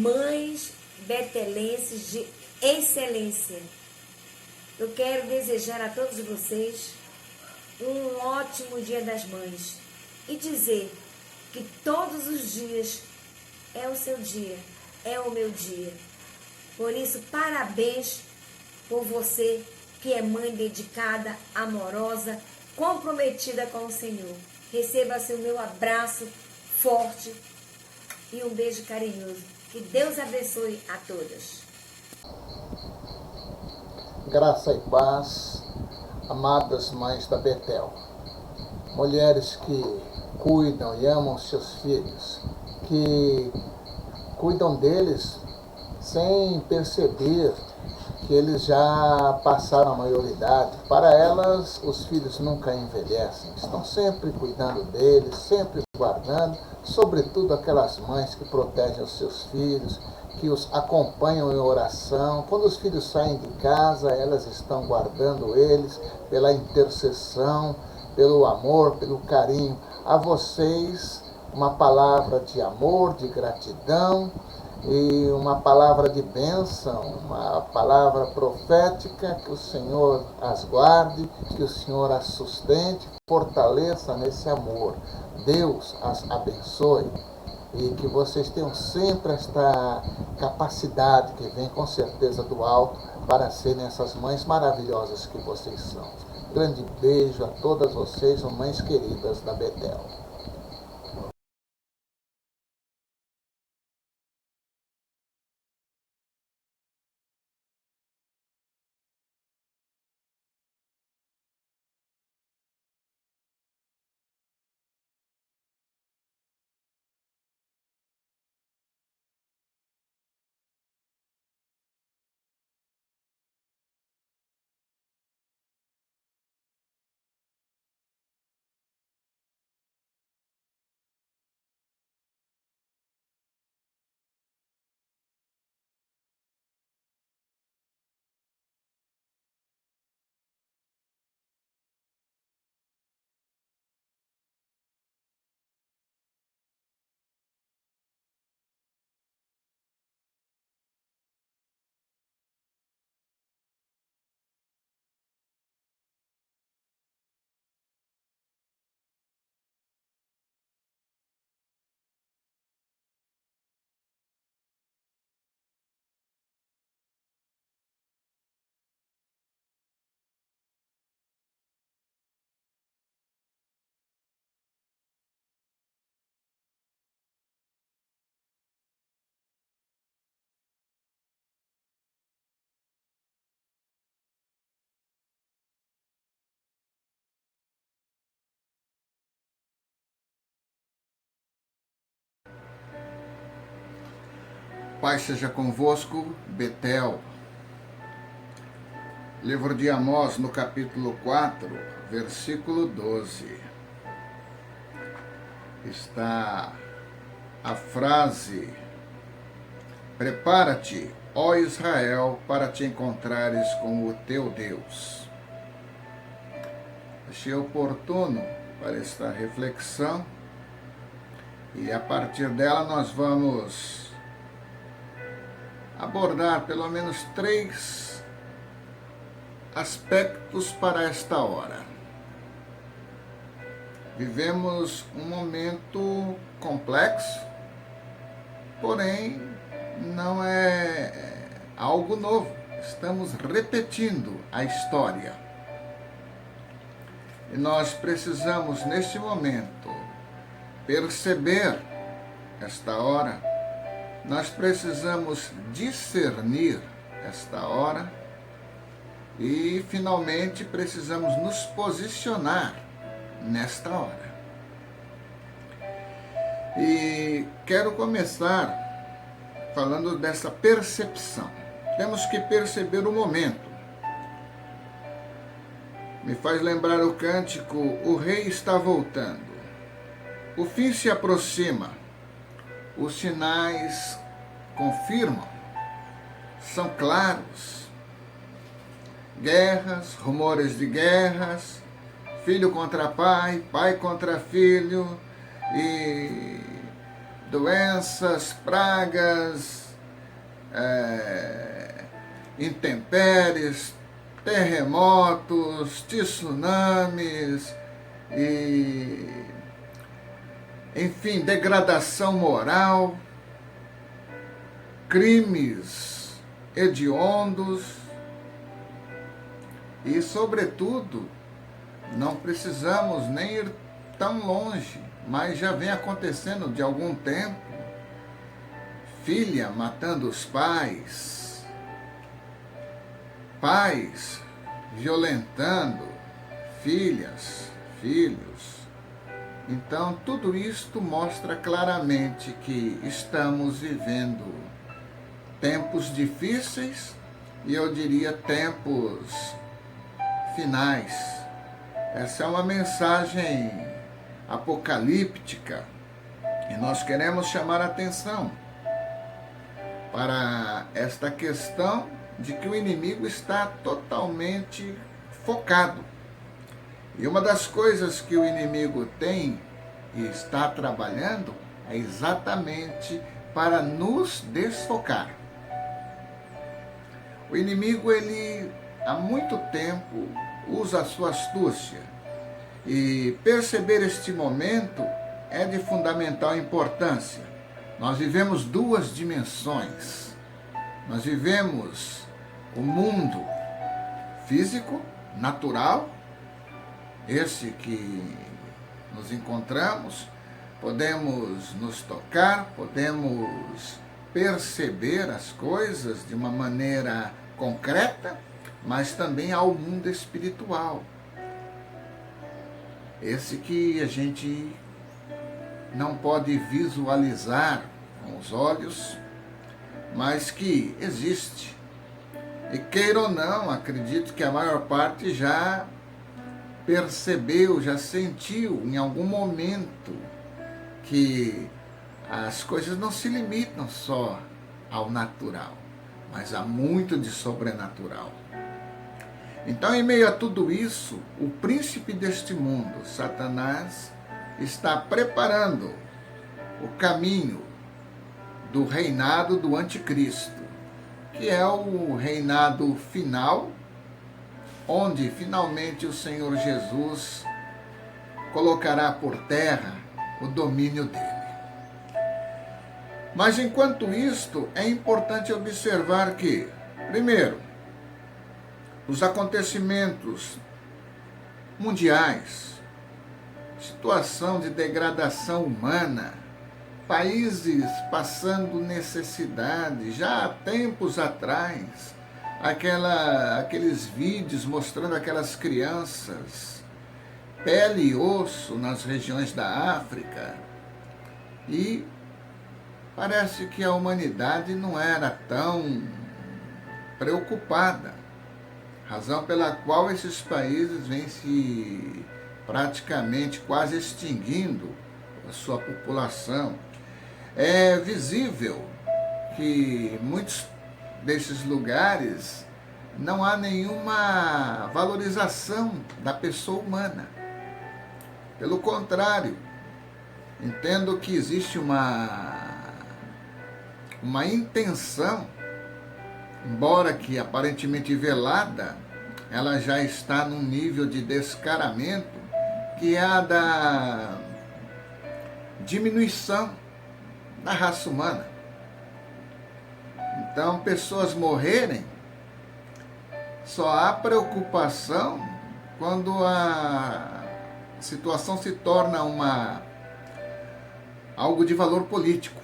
mães betelenses de excelência. Eu quero desejar a todos vocês um ótimo Dia das Mães e dizer que todos os dias é o seu dia, é o meu dia. Por isso, parabéns por você que é mãe dedicada, amorosa, comprometida com o Senhor. Receba-se o meu abraço forte e um beijo carinhoso. Que Deus abençoe a todas. Graça e paz, amadas mães da Betel, mulheres que cuidam e amam seus filhos, que cuidam deles sem perceber que eles já passaram a maioridade. Para elas, os filhos nunca envelhecem, estão sempre cuidando deles, sempre guardando, sobretudo aquelas mães que protegem os seus filhos, que os acompanham em oração. Quando os filhos saem de casa, elas estão guardando eles pela intercessão, pelo amor, pelo carinho. A vocês, uma palavra de amor, de gratidão e uma palavra de bênção, uma palavra profética. Que o Senhor as guarde, que o Senhor as sustente, fortaleça nesse amor. Deus as abençoe e que vocês tenham sempre esta capacidade que vem com certeza do alto para serem essas mães maravilhosas que vocês são. Grande beijo a todas vocês, mães queridas da Betel. Pai seja convosco, Betel. Livro de Amós, no capítulo 4, versículo 12. Está a frase: prepara-te, ó Israel, para te encontrares com o teu Deus. Achei oportuno para esta reflexão e a partir dela nós vamos abordar pelo menos 3 aspectos para esta hora. Vivemos um momento complexo, porém não é algo novo. Estamos repetindo a história. E nós precisamos, neste momento, perceber esta hora. Nós precisamos discernir esta hora e, finalmente, precisamos nos posicionar nesta hora. E quero começar falando dessa percepção. Temos que perceber o momento. Me faz lembrar o cântico "O Rei está voltando". O fim se aproxima. Os sinais confirmam, são claros. Guerras, rumores de guerras, filho contra pai, pai contra filho, e doenças, pragas, intempéries, terremotos, tsunamis e, enfim, degradação moral, crimes hediondos e, sobretudo, não precisamos nem ir tão longe, mas já vem acontecendo de algum tempo, filha matando os pais, pais violentando filhas, filhos. Então, tudo isto mostra claramente que estamos vivendo tempos difíceis e eu diria tempos finais. Essa é uma mensagem apocalíptica e nós queremos chamar a atenção para esta questão de que o inimigo está totalmente focado. E uma das coisas que o inimigo tem e está trabalhando é exatamente para nos desfocar. O inimigo, ele há muito tempo usa a sua astúcia e perceber este momento é de fundamental importância. Nós vivemos duas dimensões. Nós vivemos o mundo físico, natural, esse que nos encontramos, podemos nos tocar, podemos perceber as coisas de uma maneira concreta, mas também ao mundo espiritual. Esse que a gente não pode visualizar com os olhos, mas que existe. E queira ou não, acredito que a maior parte já percebeu, já sentiu em algum momento que as coisas não se limitam só ao natural, mas há muito de sobrenatural. Então, em meio a tudo isso, o príncipe deste mundo, Satanás, está preparando o caminho do reinado do anticristo, que é o reinado final, onde finalmente o Senhor Jesus colocará por terra o domínio dele. Mas enquanto isto, é importante observar que, primeiro, os acontecimentos mundiais, situação de degradação humana, países passando necessidade, já há tempos atrás, aqueles vídeos mostrando aquelas crianças, pele e osso nas regiões da África, e parece que a humanidade não era tão preocupada, razão pela qual esses países vêm se praticamente quase extinguindo a sua população. É visível que muitos desses lugares não há nenhuma valorização da pessoa humana. Pelo contrário, entendo que existe uma intenção, embora que aparentemente velada, ela já está num nível de descaramento que é a da diminuição da raça humana. Então, pessoas morrerem, só há preocupação quando a situação se torna algo de valor político.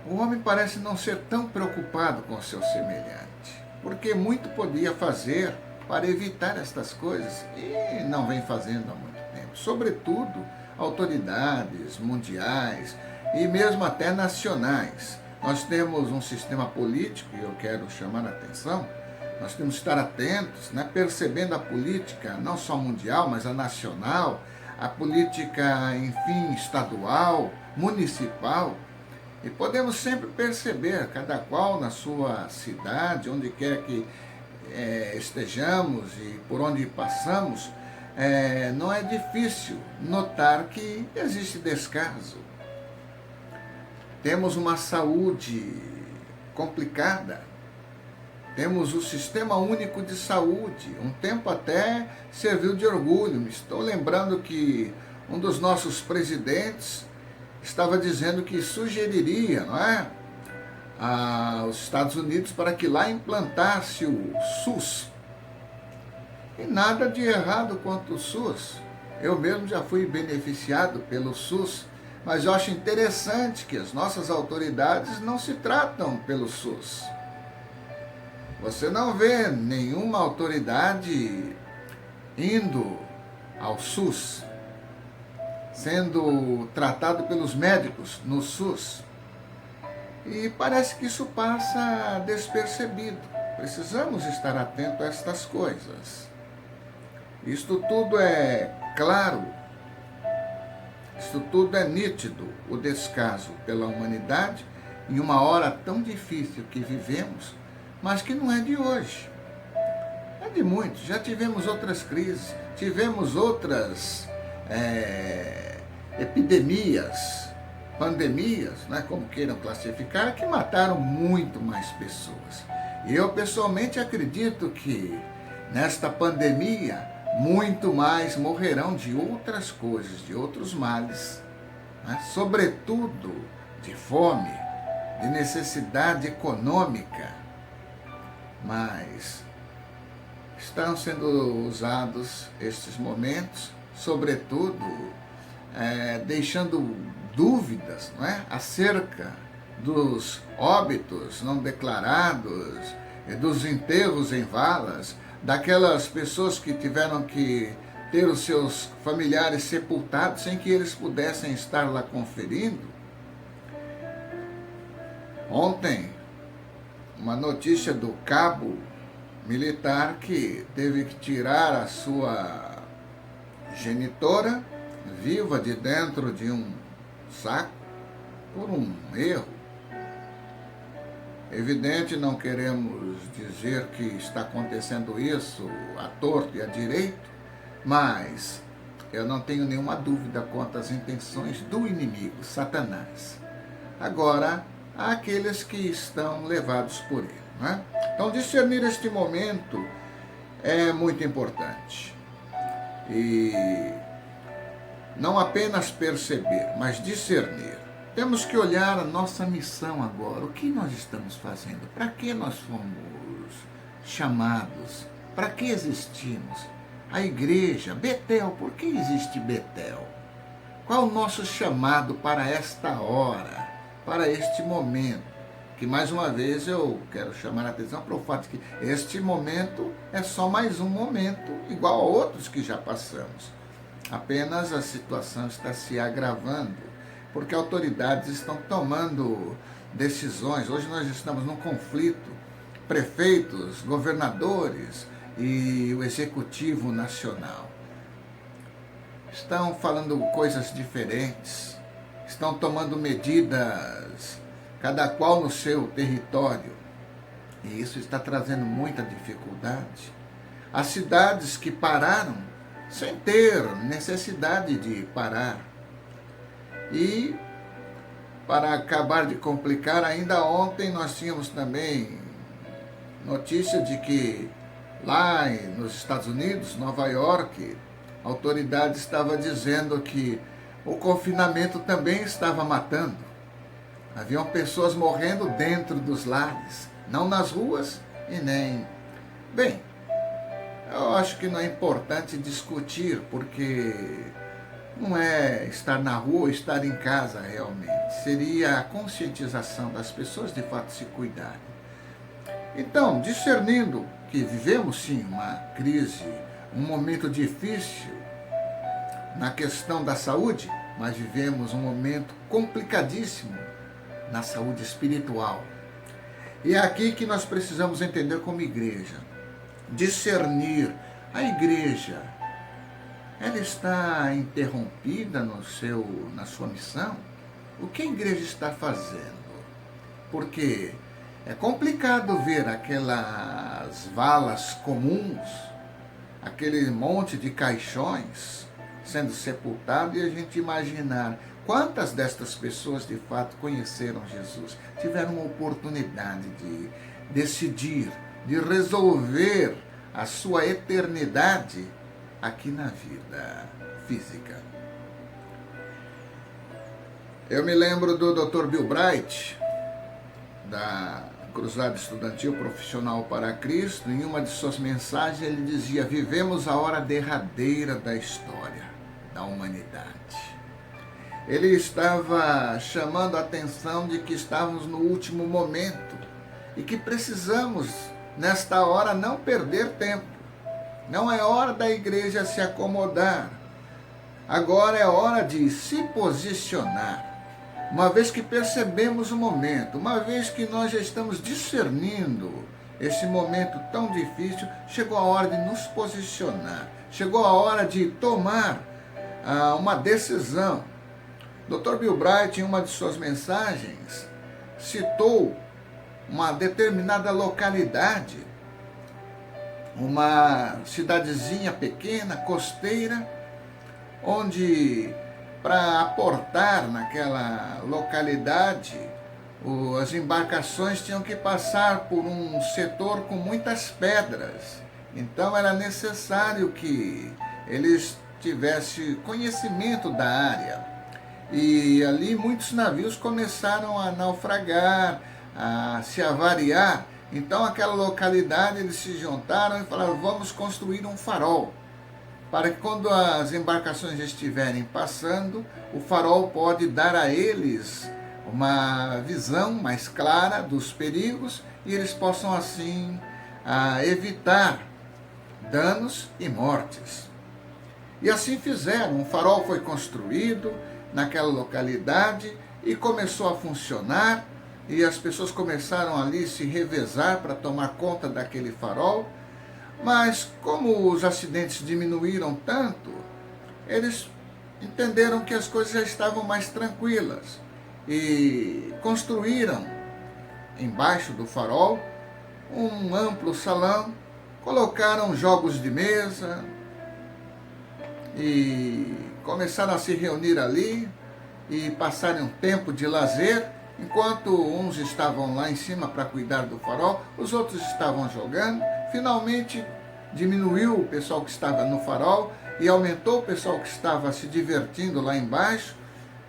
O homem parece não ser tão preocupado com o seu semelhante, porque muito podia fazer para evitar estas coisas e não vem fazendo há muito tempo. Sobretudo, autoridades mundiais e mesmo até nacionais. Nós temos um sistema político, e eu quero chamar a atenção, nós temos que estar atentos, né, percebendo a política, não só mundial, mas a nacional, a política, enfim, estadual, municipal, e podemos sempre perceber, cada qual na sua cidade, onde quer que estejamos e por onde passamos, não é difícil notar que existe descaso. Temos uma saúde complicada. Temos o Sistema Único de Saúde, um tempo até serviu de orgulho. Me estou lembrando que um dos nossos presidentes estava dizendo que sugeriria, não é, aos Estados Unidos para que lá implantasse o SUS. E nada de errado quanto o SUS. Eu mesmo já fui beneficiado pelo SUS, mas eu acho interessante que as nossas autoridades não se tratam pelo SUS. Você não vê nenhuma autoridade indo ao SUS, sendo tratado pelos médicos no SUS. E parece que isso passa despercebido. Precisamos estar atentos a estas coisas. Isto tudo é claro, isto tudo é nítido, o descaso pela humanidade em uma hora tão difícil que vivemos, mas que não é de hoje. É de muitos. Já tivemos outras crises, tivemos outras epidemias, pandemias, né, como queiram classificar, que mataram muito mais pessoas. E eu pessoalmente acredito que nesta pandemia muito mais morrerão de outras coisas, de outros males, né, sobretudo de fome, de necessidade econômica. Mas estão sendo usados estes momentos, sobretudo, deixando dúvidas, não é, acerca dos óbitos não declarados, dos enterros em valas, daquelas pessoas que tiveram que ter os seus familiares sepultados sem que eles pudessem estar lá conferindo. Ontem, uma notícia do cabo militar que teve que tirar a sua genitora viva de dentro de um saco por um erro. Evidente, não queremos dizer que está acontecendo isso à torto e à direito, mas eu não tenho nenhuma dúvida quanto às intenções do inimigo, Satanás. Agora, há aqueles que estão levados por ele, não é? Então, discernir este momento é muito importante. E não apenas perceber, mas discernir. Temos que olhar a nossa missão agora. O que nós estamos fazendo? Para que nós fomos chamados? Para que existimos? A igreja, Betel, por que existe Betel? Qual o nosso chamado para esta hora, para este momento? Que mais uma vez eu quero chamar a atenção para o fato de que este momento é só mais um momento, igual a outros que já passamos. Apenas a situação está se agravando, porque autoridades estão tomando decisões. Hoje nós estamos num conflito, prefeitos, governadores e o executivo nacional estão falando coisas diferentes, estão tomando medidas, cada qual no seu território, e isso está trazendo muita dificuldade. As cidades que pararam sem ter necessidade de parar. E, para acabar de complicar, ainda ontem nós tínhamos também notícia de que lá nos Estados Unidos, Nova York, a autoridade estava dizendo que o confinamento também estava matando. Haviam pessoas morrendo dentro dos lares, não nas ruas e nem... Bem, eu acho que não é importante discutir, porque não é estar na rua ou estar em casa realmente. Seria a conscientização das pessoas de fato se cuidarem. Então, discernindo que vivemos sim uma crise, um momento difícil na questão da saúde, mas vivemos um momento complicadíssimo na saúde espiritual. E é aqui que nós precisamos entender como igreja. Discernir. A igreja, ela está interrompida na sua missão? O que a igreja está fazendo? Porque é complicado ver aquelas valas comuns, aquele monte de caixões sendo sepultado e a gente imaginar Quantas destas pessoas de fato conheceram Jesus? Tiveram uma oportunidade de decidir, de resolver a sua eternidade aqui na vida física. Eu me lembro do Dr. Bill Bright, da Cruzada Estudantil Profissional para Cristo. Em uma de suas mensagens ele dizia: vivemos a hora derradeira da história da humanidade. Ele estava chamando a atenção de que estávamos no último momento e que precisamos, nesta hora, não perder tempo. Não é hora da igreja se acomodar. Agora é hora de se posicionar. Uma vez que percebemos o momento, uma vez que nós já estamos discernindo esse momento tão difícil, chegou a hora de nos posicionar. Chegou a hora de tomar uma decisão. Dr. Bill Bright, em uma de suas mensagens, citou uma determinada localidade, uma cidadezinha pequena, costeira, onde, para aportar naquela localidade, as embarcações tinham que passar por um setor com muitas pedras. Então era necessário que eles tivessem conhecimento da área. E ali muitos navios começaram a naufragar, a se avariar. Então aquela localidade eles se juntaram e falaram: vamos construir um farol, para que quando as embarcações estiverem passando, o farol pode dar a eles uma visão mais clara dos perigos e eles possam assim evitar danos e mortes. E assim fizeram. Um farol foi construído naquela localidade e começou a funcionar, e as pessoas começaram ali a se revezar para tomar conta daquele farol. Mas como os acidentes diminuíram tanto, eles entenderam que as coisas já estavam mais tranquilas e construíram embaixo do farol um amplo salão, colocaram jogos de mesa e começaram a se reunir ali e passarem um tempo de lazer. Enquanto uns estavam lá em cima para cuidar do farol, os outros estavam jogando. Finalmente diminuiu o pessoal que estava no farol e aumentou o pessoal que estava se divertindo lá embaixo.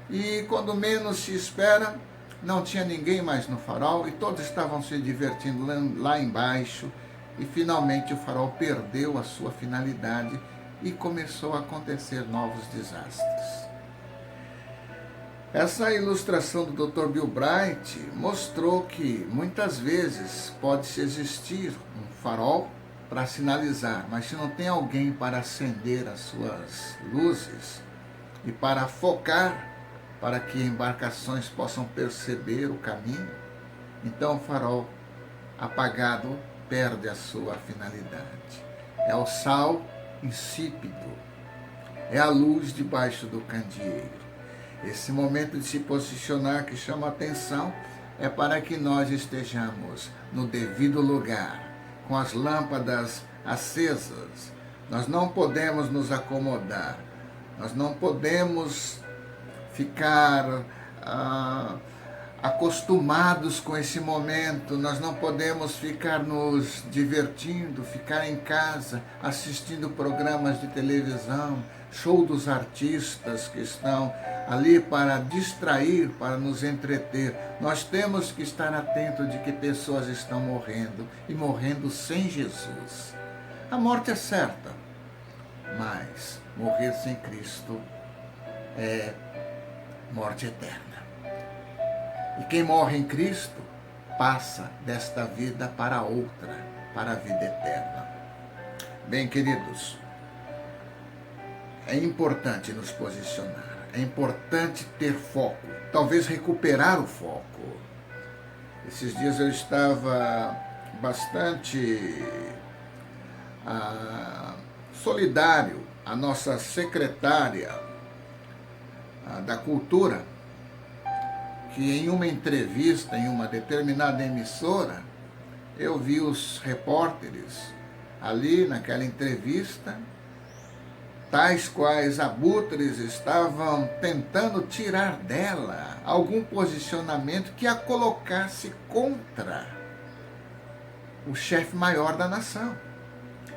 E quando menos se espera, não tinha ninguém mais no farol e todos estavam se divertindo lá embaixo. E finalmente o farol perdeu a sua finalidade e começou a acontecer novos desastres. Essa ilustração do Dr. Bill Bright mostrou que muitas vezes pode-se existir um farol para sinalizar, mas se não tem alguém para acender as suas luzes e para focar para que embarcações possam perceber o caminho, então o farol apagado perde a sua finalidade. É o sal insípido, é a luz debaixo do candeeiro. Esse momento de se posicionar que chama a atenção é para que nós estejamos no devido lugar, com as lâmpadas acesas. Nós não podemos nos acomodar, nós não podemos ficar acostumados com esse momento, nós não podemos ficar nos divertindo, ficar em casa assistindo programas de televisão, show dos artistas que estão ali para distrair, para nos entreter. Nós temos que estar atentos de que pessoas estão morrendo e morrendo sem Jesus. A morte é certa, mas morrer sem Cristo é morte eterna. E quem morre em Cristo passa desta vida para outra, para a vida eterna. Bem, queridos, é importante nos posicionar, é importante ter foco, talvez recuperar o foco. Esses dias eu estava bastante solidário à nossa secretária da Cultura, que em uma entrevista, em uma determinada emissora, eu vi os repórteres ali naquela entrevista tais quais abutres estavam tentando tirar dela algum posicionamento que a colocasse contra o chefe maior da nação.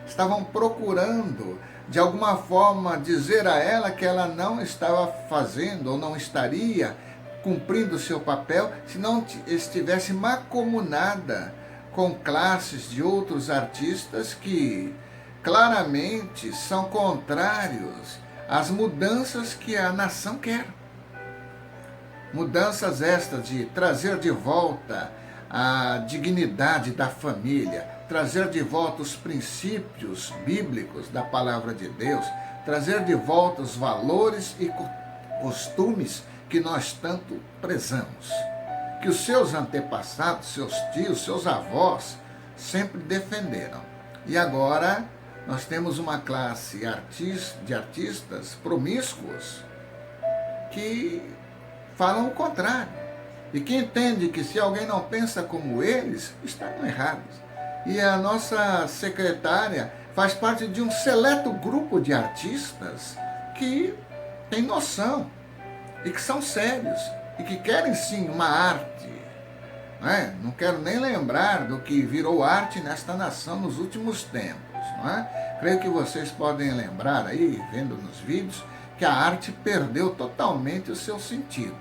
Estavam procurando, de alguma forma, dizer a ela que ela não estava fazendo ou não estaria cumprindo o seu papel se não estivesse mancomunada com classes de outros artistas que claramente são contrários às mudanças que a nação quer. Mudanças estas de trazer de volta a dignidade da família, trazer de volta os princípios bíblicos da palavra de Deus, trazer de volta os valores e costumes que nós tanto prezamos, que os seus antepassados, seus tios, seus avós sempre defenderam. E agora nós temos uma classe de artistas promíscuos que falam o contrário e que entendem que se alguém não pensa como eles, estão errados. E a nossa secretária faz parte de um seleto grupo de artistas que tem noção e que são sérios e que querem sim uma arte. Não quero nem lembrar do que virou arte nesta nação nos últimos tempos. Creio que vocês podem lembrar aí, vendo nos vídeos, que a arte perdeu totalmente o seu sentido.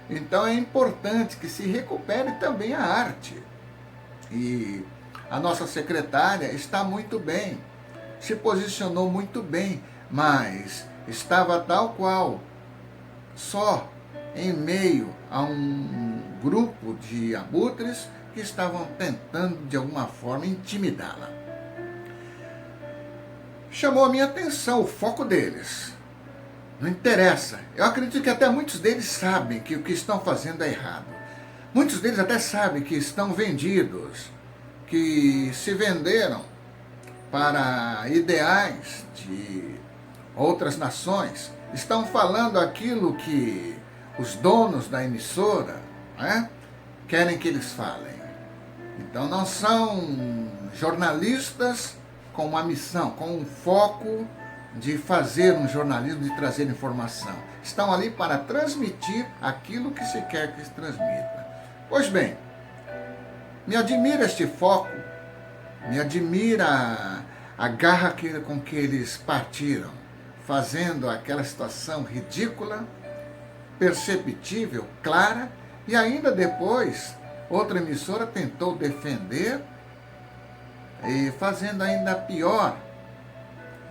Então é importante que se recupere também a arte. E a nossa secretária está muito bem, se posicionou muito bem, mas estava tal qual, só em meio a um grupo de abutres que estavam tentando de alguma forma intimidá-la. Chamou a minha atenção o foco deles. Não interessa. Eu acredito que até muitos deles sabem que o que estão fazendo é errado. Muitos deles até sabem que estão vendidos, que se venderam para ideais de outras nações. Estão falando aquilo que os donos da emissora querem que eles falem. Então não são jornalistas com uma missão, com um foco de fazer um jornalismo, de trazer informação. Estão ali para transmitir aquilo que se quer que se transmita. Pois bem, me admira este foco, me admira a garra com que eles partiram, fazendo aquela situação ridícula, perceptível, clara, e ainda depois outra emissora tentou defender e fazendo ainda pior,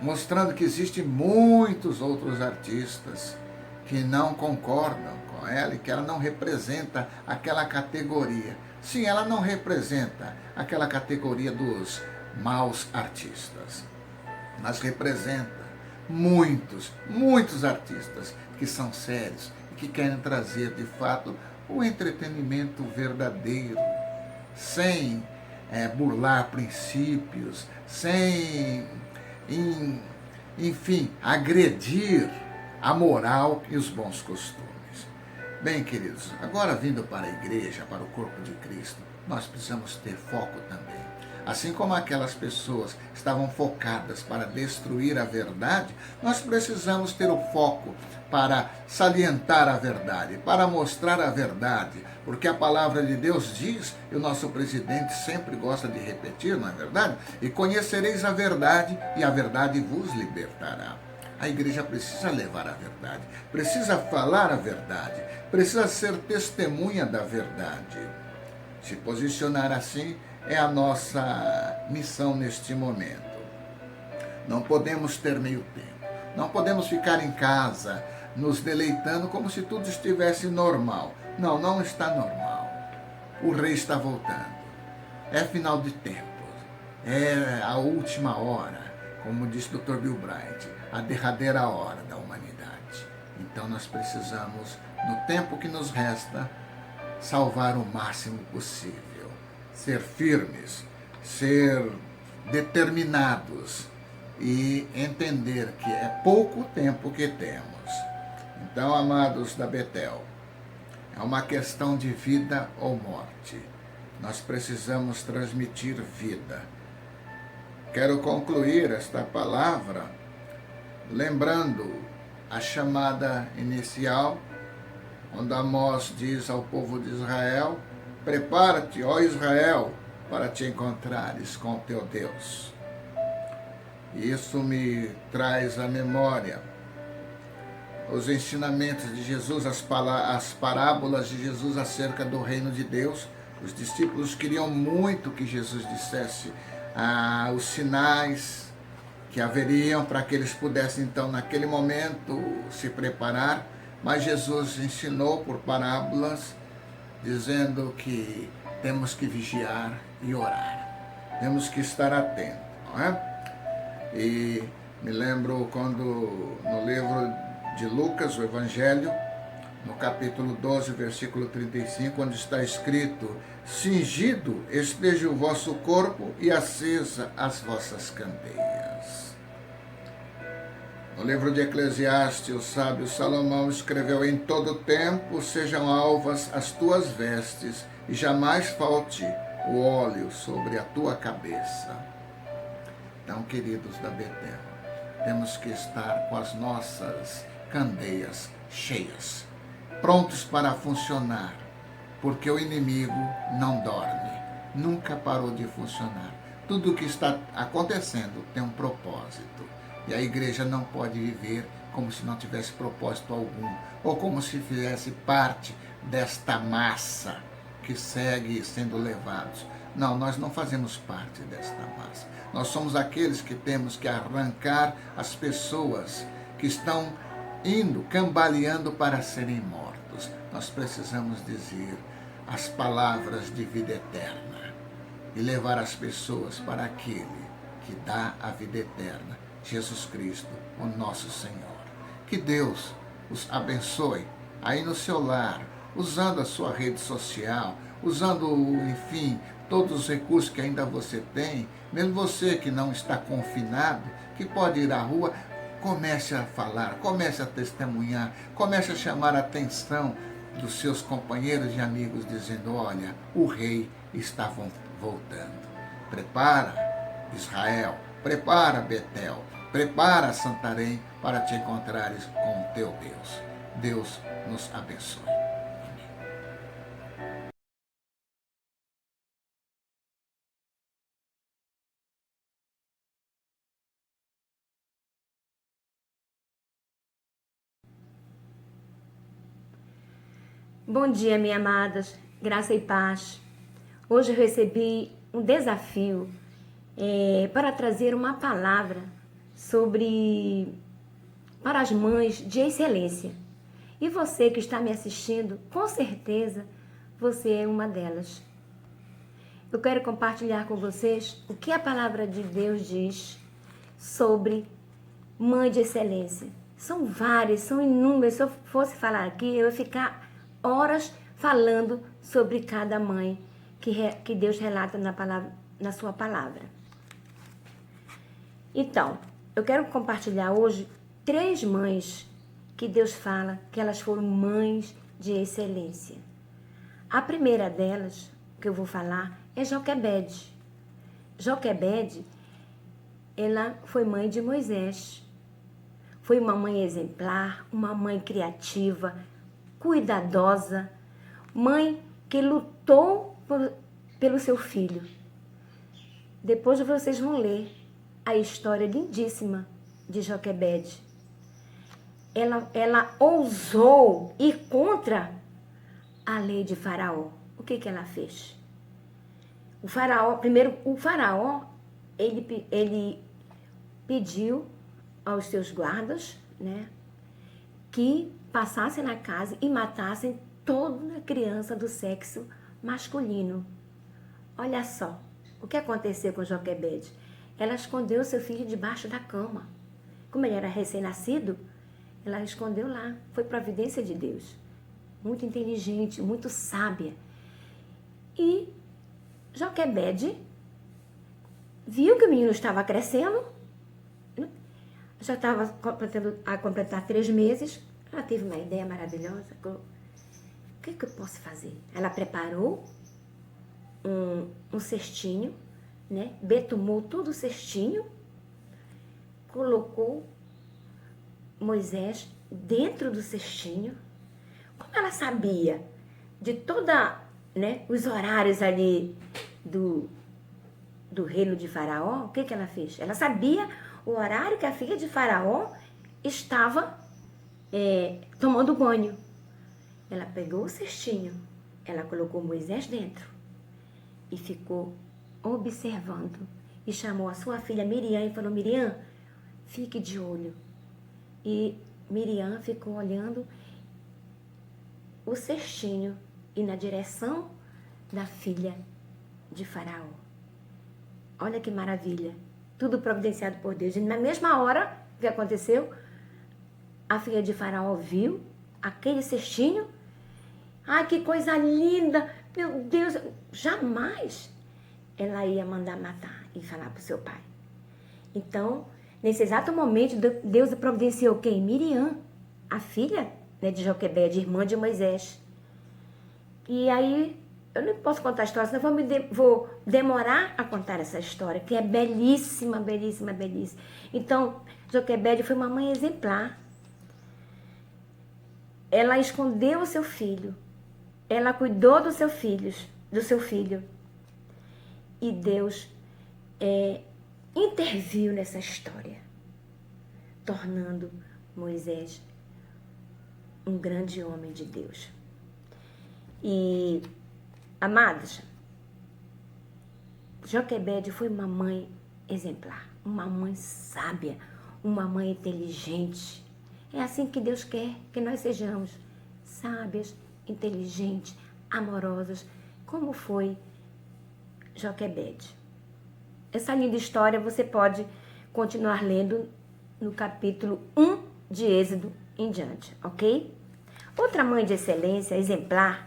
mostrando que existem muitos outros artistas que não concordam com ela e que ela não representa aquela categoria. Sim, ela não representa aquela categoria dos maus artistas, mas representa muitos artistas que são sérios e que querem trazer de fato o entretenimento verdadeiro, sem burlar princípios, sem, enfim, agredir a moral e os bons costumes. Bem, queridos, agora vindo para a igreja, para o corpo de Cristo, nós precisamos ter foco também. Assim como aquelas pessoas estavam focadas para destruir a verdade, nós precisamos ter o foco para salientar a verdade, para mostrar a verdade, porque a palavra de Deus diz, e o nosso presidente sempre gosta de repetir, não é verdade? E conhecereis a verdade, e a verdade vos libertará. A igreja precisa levar a verdade, precisa falar a verdade, precisa ser testemunha da verdade. Se posicionar assim é a nossa missão neste momento. Não podemos ter meio tempo, não podemos ficar em casa nos deleitando como se tudo estivesse normal. Não, não está normal. O rei está voltando. É final de tempos, é a última hora, como disse o Dr. Bill Bright, a derradeira hora da humanidade. Então nós precisamos, no tempo que nos resta, salvar o máximo possível. Ser firmes, ser determinados e entender que é pouco tempo que temos. Então, amados da Betel, é uma questão de vida ou morte. Nós precisamos transmitir vida. Quero concluir esta palavra lembrando a chamada inicial, quando Amós diz ao povo de Israel: prepara-te, ó Israel, para te encontrares com o teu Deus. Isso me traz à memória os ensinamentos de Jesus, as parábolas de Jesus acerca do reino de Deus. Os discípulos queriam muito que Jesus dissesse os sinais que haveriam para que eles pudessem, então, naquele momento, se preparar. Mas Jesus ensinou por parábolas, dizendo que temos que vigiar e orar. Temos que estar atentos, não é? E me lembro quando, no livro de Lucas, o Evangelho, no capítulo 12, versículo 35, onde está escrito: cingido esteja o vosso corpo e acesa as vossas candeias. No livro de Eclesiastes, o sábio Salomão escreveu: em todo tempo sejam alvas as tuas vestes e jamais falte o óleo sobre a tua cabeça. Então, queridos da Betel, temos que estar com as nossas candeias cheias, prontos para funcionar, porque o inimigo não dorme, nunca parou de funcionar. Tudo o que está acontecendo tem um propósito, e a igreja não pode viver como se não tivesse propósito algum, ou como se fizesse parte desta massa que segue sendo levados. Não, nós não fazemos parte desta massa. Nós somos aqueles que temos que arrancar as pessoas que estão indo, cambaleando para serem mortos. Nós precisamos dizer as palavras de vida eterna e levar as pessoas para aquele que dá a vida eterna, Jesus Cristo, o nosso Senhor. Que Deus os abençoe aí no seu lar, usando a sua rede social, usando, enfim, todos os recursos que ainda você tem. Mesmo você que não está confinado, que pode ir à rua, comece a falar, comece a testemunhar, comece a chamar a atenção dos seus companheiros e amigos, dizendo: olha, o rei está voltando. Prepara, Israel, prepara, Betel, prepara, Santarém, para te encontrares com o teu Deus. Deus nos abençoe. Bom dia, minhas amadas, graça e paz. Hoje eu recebi um desafio para trazer uma palavra para as mães de excelência. E você que está me assistindo, com certeza você é uma delas. Eu quero compartilhar com vocês o que a palavra de Deus diz sobre mãe de excelência. São várias, são inúmeras. Se eu fosse falar aqui, eu ia ficar horas falando sobre cada mãe que Deus relata na sua palavra. Então, eu quero compartilhar hoje 3 mães que Deus fala que elas foram mães de excelência. A primeira delas, que eu vou falar, é Joquebede. Joquebede, ela foi mãe de Moisés. Foi uma mãe exemplar, uma mãe criativa, cuidadosa, mãe que lutou pelo seu filho. Depois vocês vão ler a história lindíssima de Joquebede. Ela ousou ir contra a lei de Faraó. O que ela fez? O faraó, ele pediu aos seus guardas, né, que passassem na casa e matassem toda criança do sexo masculino. Olha só o que aconteceu com Joquebede. Ela escondeu seu filho debaixo da cama. Como ele era recém-nascido, ela escondeu lá. Foi providência de Deus. Muito inteligente, muito sábia. E Joquebede viu que o menino estava crescendo, já estava a completar 3 meses. Ela teve uma ideia maravilhosa. O que eu posso fazer? Ela preparou um cestinho, né? Betumou todo o cestinho, colocou Moisés dentro do cestinho. Como ela sabia de toda, né, os horários ali do reino de Faraó, o que ela fez? Ela sabia o horário que a filha de Faraó estava tomando banho. Ela pegou o cestinho, ela colocou Moisés dentro e ficou observando. E chamou a sua filha Miriam e falou: Miriam, fique de olho. E Miriam ficou olhando o cestinho e na direção da filha de Faraó. Olha que maravilha. Tudo providenciado por Deus. E na mesma hora que aconteceu, a filha de Faraó viu aquele cestinho. Ai, que coisa linda! Meu Deus, jamais ela ia mandar matar e falar para o seu pai. Então, nesse exato momento, Deus providenciou quem? Miriam, a filha, né, de Joquebede, irmã de Moisés. E aí, eu não posso contar a história, senão vou demorar a contar essa história, que é belíssima, belíssima, belíssima. Então, Joquebede foi uma mãe exemplar. Ela escondeu o seu filho. Ela cuidou do seu filho. E Deus interviu nessa história, tornando Moisés um grande homem de Deus. E, amados, Joquebede foi uma mãe exemplar, uma mãe sábia, uma mãe inteligente. É assim que Deus quer que nós sejamos, sábias, inteligentes, amorosas, como foi Joquebede. Essa linda história você pode continuar lendo no capítulo 1 de Êxodo em diante, ok? Outra mãe de excelência, exemplar,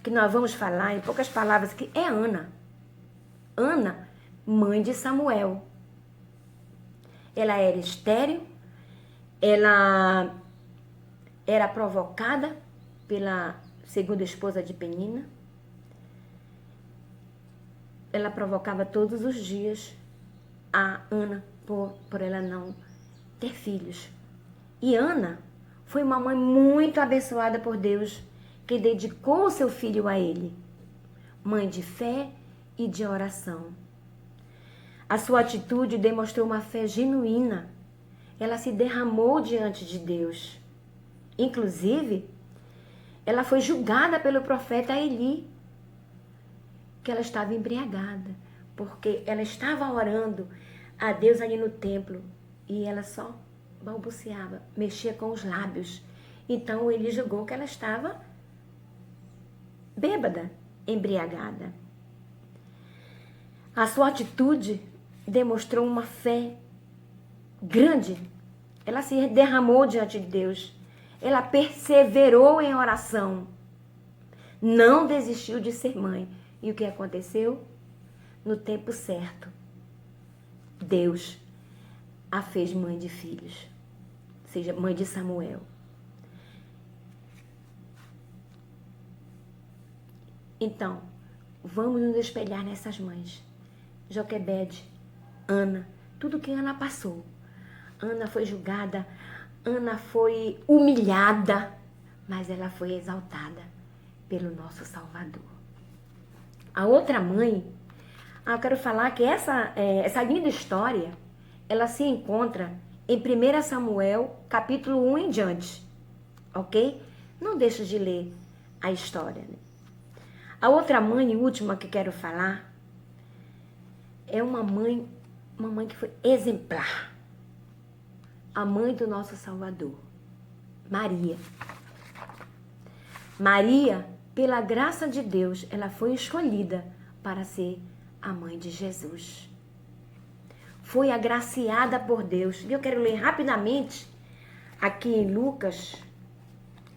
que nós vamos falar em poucas palavras, que é Ana. Ana, mãe de Samuel. Ela era estéril, ela era provocada pela segunda esposa de Penina. Ela provocava todos os dias a Ana por ela não ter filhos. E Ana foi uma mãe muito abençoada por Deus, que dedicou o seu filho a ele. Mãe de fé e de oração. A sua atitude demonstrou uma fé genuína. Ela se derramou diante de Deus. Inclusive, ela foi julgada pelo profeta Eli, que ela estava embriagada, porque ela estava orando a Deus ali no templo e ela só balbuciava, mexia com os lábios. Então ele julgou que ela estava bêbada, embriagada. A sua atitude demonstrou uma fé grande. Ela se derramou diante de Deus. Ela perseverou em oração. Não desistiu de ser mãe. E o que aconteceu? No tempo certo, Deus a fez mãe de filhos, ou seja, mãe de Samuel. Então, vamos nos espelhar nessas mães. Joquebede, Ana, tudo que Ana passou. Ana foi julgada, Ana foi humilhada, mas ela foi exaltada pelo nosso Salvador. A outra mãe, eu quero falar que essa linda história, ela se encontra em 1 Samuel, capítulo 1 em diante, ok? Não deixa de ler a história, né? A outra mãe e última que quero falar é uma mãe que foi exemplar. A mãe do nosso Salvador, Maria. Maria, pela graça de Deus, ela foi escolhida para ser a mãe de Jesus. Foi agraciada por Deus. E eu quero ler rapidamente aqui em Lucas,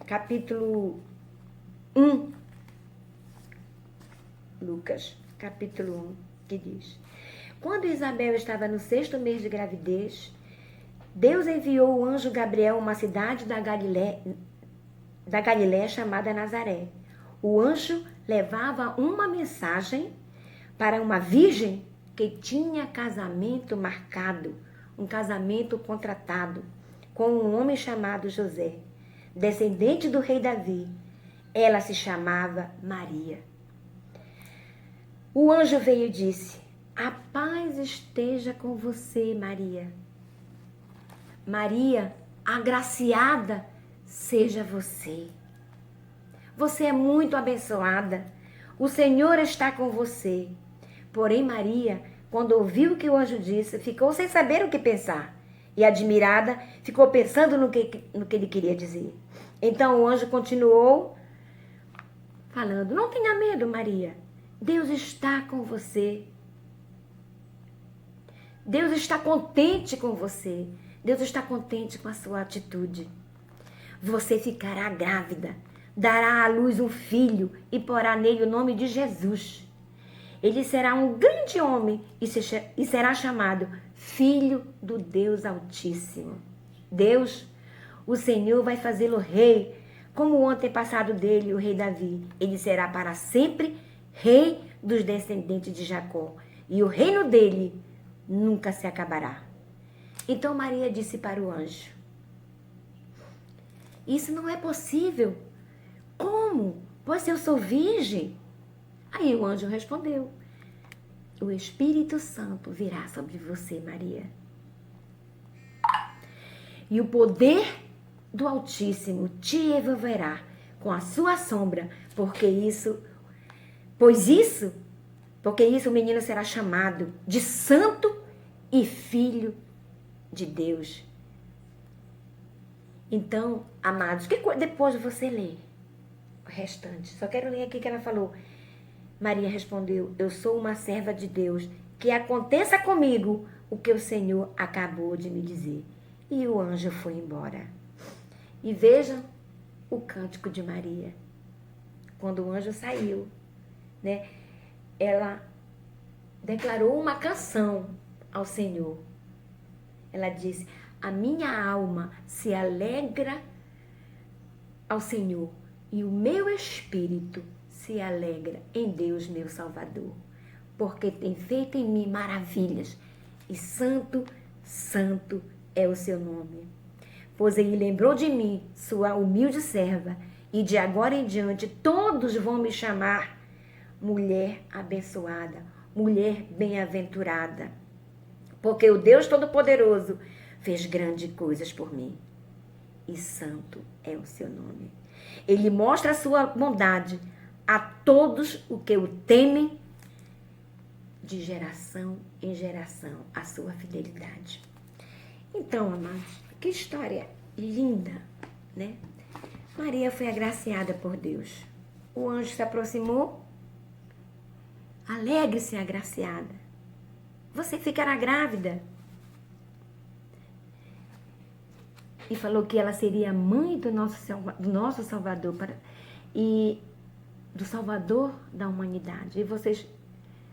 capítulo 1. Lucas, capítulo 1, que diz: Quando Isabel estava no 6º mês de gravidez, Deus enviou o anjo Gabriel a uma cidade da Galiléia chamada Nazaré. O anjo levava uma mensagem para uma virgem que tinha casamento marcado, um casamento contratado com um homem chamado José, descendente do rei Davi. Ela se chamava Maria. O anjo veio e disse: a paz esteja com você, Maria. Maria, agraciada seja você. Você é muito abençoada. O Senhor está com você. Porém, Maria, quando ouviu o que o anjo disse, ficou sem saber o que pensar. E, admirada, ficou pensando no que ele queria dizer. Então o anjo continuou falando: não tenha medo, Maria. Deus está com você. Deus está contente com você. Deus está contente com a sua atitude. Você ficará grávida, dará à luz um filho e porá nele o nome de Jesus. Ele será um grande homem e será chamado Filho do Deus Altíssimo. Deus, o Senhor, vai fazê-lo rei, como o antepassado dele, o rei Davi. Ele será para sempre rei dos descendentes de Jacó, e o reino dele nunca se acabará. Então Maria disse para o anjo: isso não é possível. Como? Pois eu sou virgem. Aí o anjo respondeu: o Espírito Santo virá sobre você, Maria. E o poder do Altíssimo te envolverá com a sua sombra, porque isso o menino será chamado de Santo e Filho de Deus. Então, amados, depois você lê o restante. Só quero ler aqui que ela falou. Maria respondeu: eu sou uma serva de Deus, que aconteça comigo o que o Senhor acabou de me dizer. E o anjo foi embora. E vejam o cântico de Maria. Quando o anjo saiu, né, ela declarou uma canção ao Senhor. Ela disse: a minha alma se alegra ao Senhor, e o meu espírito se alegra em Deus, meu Salvador, porque tem feito em mim maravilhas, e santo, santo é o seu nome. Pois ele lembrou de mim, sua humilde serva, e de agora em diante todos vão me chamar mulher abençoada, mulher bem-aventurada, porque o Deus Todo-Poderoso fez grandes coisas por mim, e santo é o seu nome. Ele mostra a sua bondade a todos os que o temem, de geração em geração, a sua fidelidade. Então, amados, que história linda, né? Maria foi agraciada por Deus. O anjo se aproximou. Alegre-se, agraciada. Você ficará grávida. E falou que ela seria mãe do nosso Salvador e do Salvador da humanidade. E vocês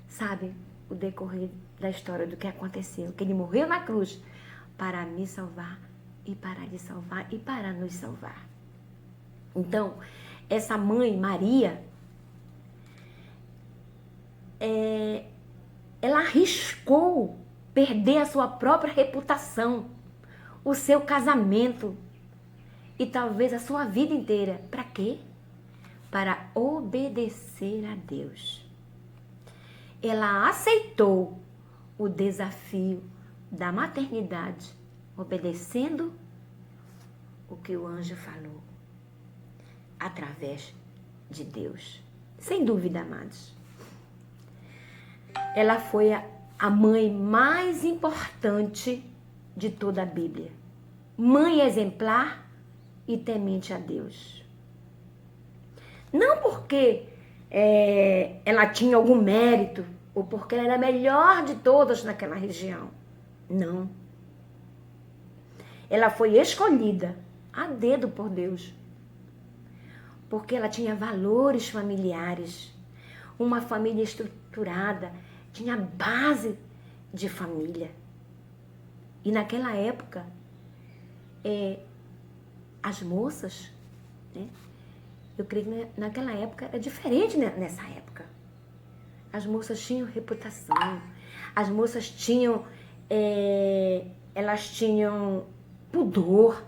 sabem o decorrer da história do que aconteceu. Que ele morreu na cruz para me salvar e para lhe salvar e para nos salvar. Então, essa mãe, Maria, ela arriscou perder a sua própria reputação, o seu casamento e talvez a sua vida inteira. Para quê? Para obedecer a Deus. Ela aceitou o desafio da maternidade, obedecendo o que o anjo falou, através de Deus. Sem dúvida, amados. Ela foi a mãe mais importante de toda a Bíblia. Mãe exemplar e temente a Deus. Não porque ela tinha algum mérito ou porque ela era a melhor de todas naquela região. Não. Ela foi escolhida a dedo por Deus, porque ela tinha valores familiares, uma família estruturada, tinha base de família. E naquela época, as moças, né, eu creio que naquela época era diferente, né, nessa época. As moças tinham reputação, as moças tinham, elas tinham pudor,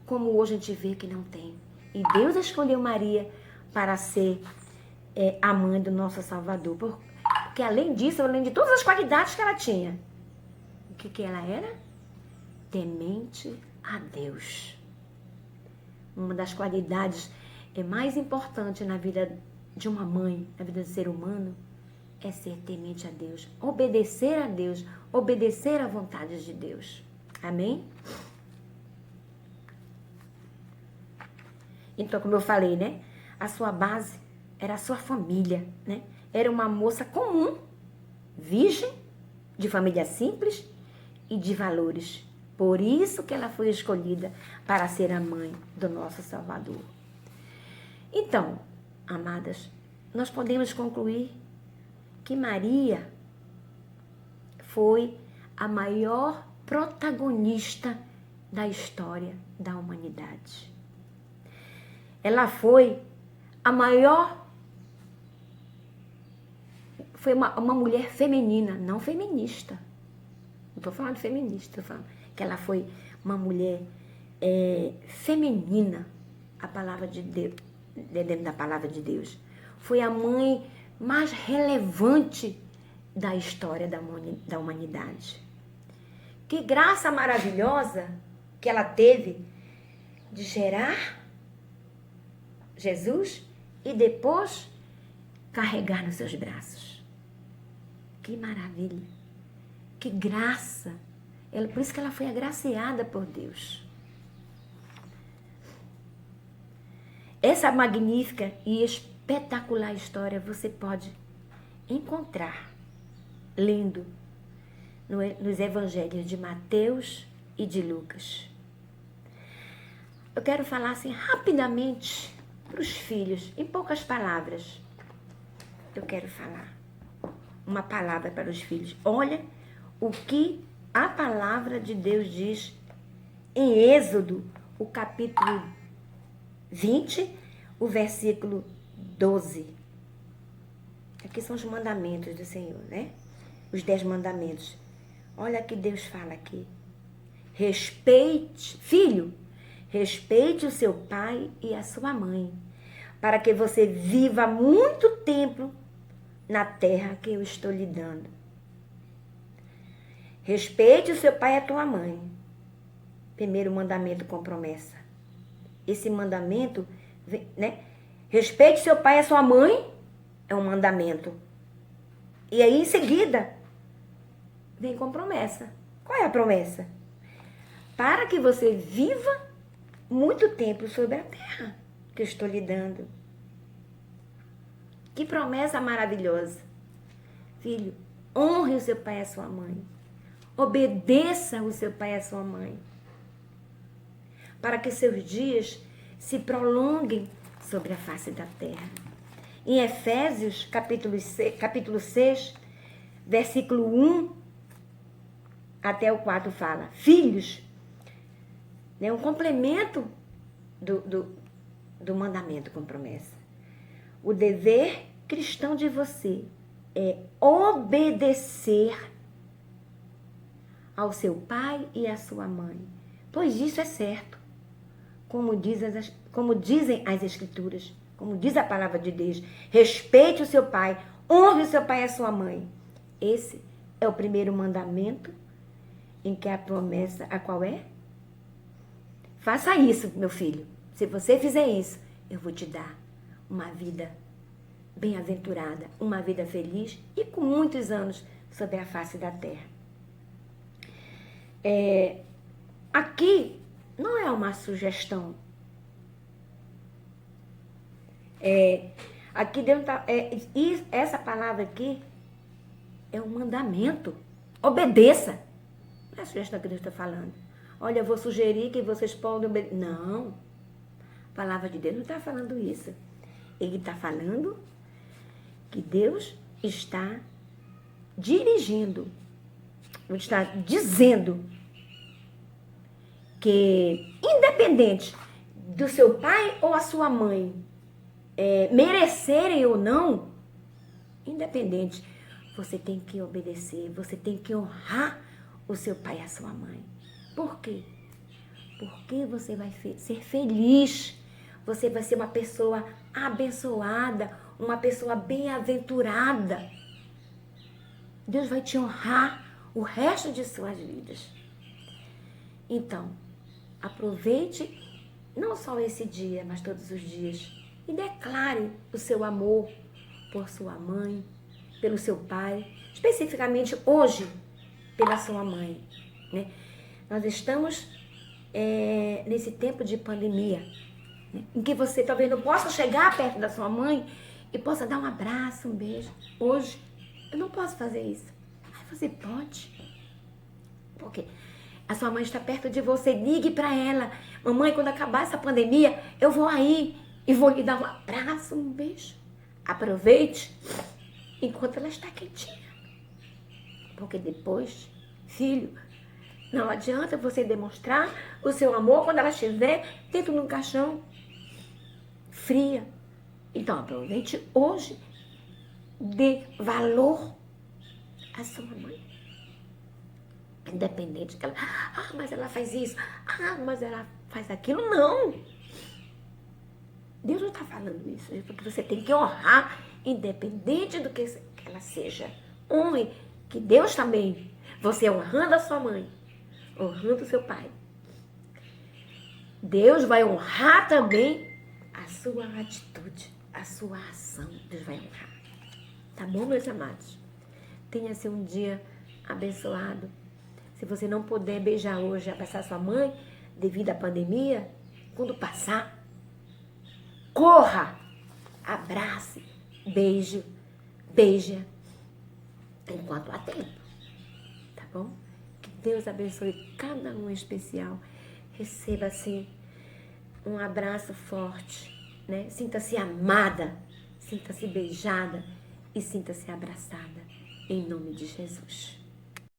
como hoje a gente vê que não tem. E Deus escolheu Maria para ser a mãe do nosso Salvador. Porque além disso, além de todas as qualidades que ela tinha, o que ela era? Temente a Deus. Uma das qualidades mais importantes na vida de uma mãe, na vida do ser humano, é ser temente a Deus, obedecer a Deus, obedecer à vontade de Deus. Amém? Então, como eu falei, né? A sua base era a sua família, né? Era uma moça comum, virgem, de família simples e de valores. Por isso que ela foi escolhida para ser a mãe do nosso Salvador. Então, amadas, nós podemos concluir que Maria foi a maior protagonista da história da humanidade. Ela foi a maior, foi uma mulher feminina, não feminista. Não estou falando de feminista, estou falando que ela foi uma mulher feminina, a palavra de Deus, dentro da palavra de Deus. Foi a mãe mais relevante da história da humanidade. Que graça maravilhosa que ela teve de gerar Jesus e depois carregar nos seus braços. Que maravilha! Que graça! Por isso que ela foi agraciada por Deus. Essa magnífica e espetacular história você pode encontrar lendo nos evangelhos de Mateus e de Lucas. Eu quero falar assim rapidamente para os filhos, em poucas palavras. Eu quero falar uma palavra para os filhos. Olha o que a palavra de Deus diz em Êxodo, o capítulo 20, o versículo 12. Aqui são os mandamentos do Senhor, né? Os 10 mandamentos. Olha que Deus fala aqui. Respeite, filho, respeite o seu pai e a sua mãe, para que você viva muito tempo na terra que eu estou lhe dando. Respeite o seu pai e a tua mãe. Primeiro mandamento com promessa. Esse mandamento, né? Respeite seu pai e a sua mãe, é um mandamento. E aí, em seguida, vem com promessa. Qual é a promessa? Para que você viva muito tempo sobre a terra que eu estou lhe dando. Que promessa maravilhosa. Filho, honre o seu pai e a sua mãe. Obedeça o seu pai e a sua mãe. Para que seus dias se prolonguem sobre a face da terra. Em Efésios, capítulo 6, versículo 1 até o 4 fala: filhos, né, um complemento do mandamento com promessa. O dever cristão de você é obedecer ao seu pai e à sua mãe, pois isso é certo, como dizem as Escrituras, como diz a palavra de Deus. Respeite o seu pai, honre o seu pai e a sua mãe. Esse é o primeiro mandamento, em que a promessa, a qual é? Faça isso, meu filho. Se você fizer isso, eu vou te dar uma vida bem-aventurada, uma vida feliz e com muitos anos sobre a face da terra. Aqui não é uma sugestão. Aqui dentro essa palavra aqui é um mandamento. Obedeça. Não é a sugestão que Deus está falando. Olha, eu vou sugerir que vocês podem obedecer. Não. A palavra de Deus não está falando isso. Ele está falando que Deus está dirigindo, está dizendo que, independente do seu pai ou a sua mãe merecerem ou não, independente, você tem que obedecer, você tem que honrar o seu pai e a sua mãe. Por quê? Porque você vai ser feliz. Você vai ser uma pessoa abençoada, uma pessoa bem-aventurada. Deus vai te honrar o resto de suas vidas. Então, aproveite não só esse dia, mas todos os dias. E declare o seu amor por sua mãe, pelo seu pai, especificamente hoje, pela sua mãe, né? Nós estamos nesse tempo de pandemia, né? Em que você talvez não possa chegar perto da sua mãe e possa dar um abraço, um beijo. Hoje, eu não posso fazer isso. Mas você pode. Por quê? A sua mãe está perto de você, ligue para ela. Mamãe, quando acabar essa pandemia, eu vou aí e vou lhe dar um abraço, um beijo. Aproveite enquanto ela está quietinha. Porque depois, filho, não adianta você demonstrar o seu amor quando ela estiver dentro de um caixão, fria. Então, aproveite hoje, dê valor à sua mãe. Independente que ela, mas ela faz isso, mas ela faz aquilo. Não. Deus não está falando isso, porque você tem que honrar, independente do que ela seja. Honre, que Deus também, você honrando a sua mãe, honrando o seu pai, Deus vai honrar também a sua atitude, a sua ação. Deus vai honrar. Tá bom, meus amados? Tenha-se um dia abençoado. Se você não puder beijar hoje, abraçar sua mãe, devido à pandemia, quando passar, corra, abrace, beije, beija, enquanto há tempo, tá bom? Que Deus abençoe cada um em especial. Receba, assim, um abraço forte, né? Sinta-se amada, sinta-se beijada e sinta-se abraçada, em nome de Jesus.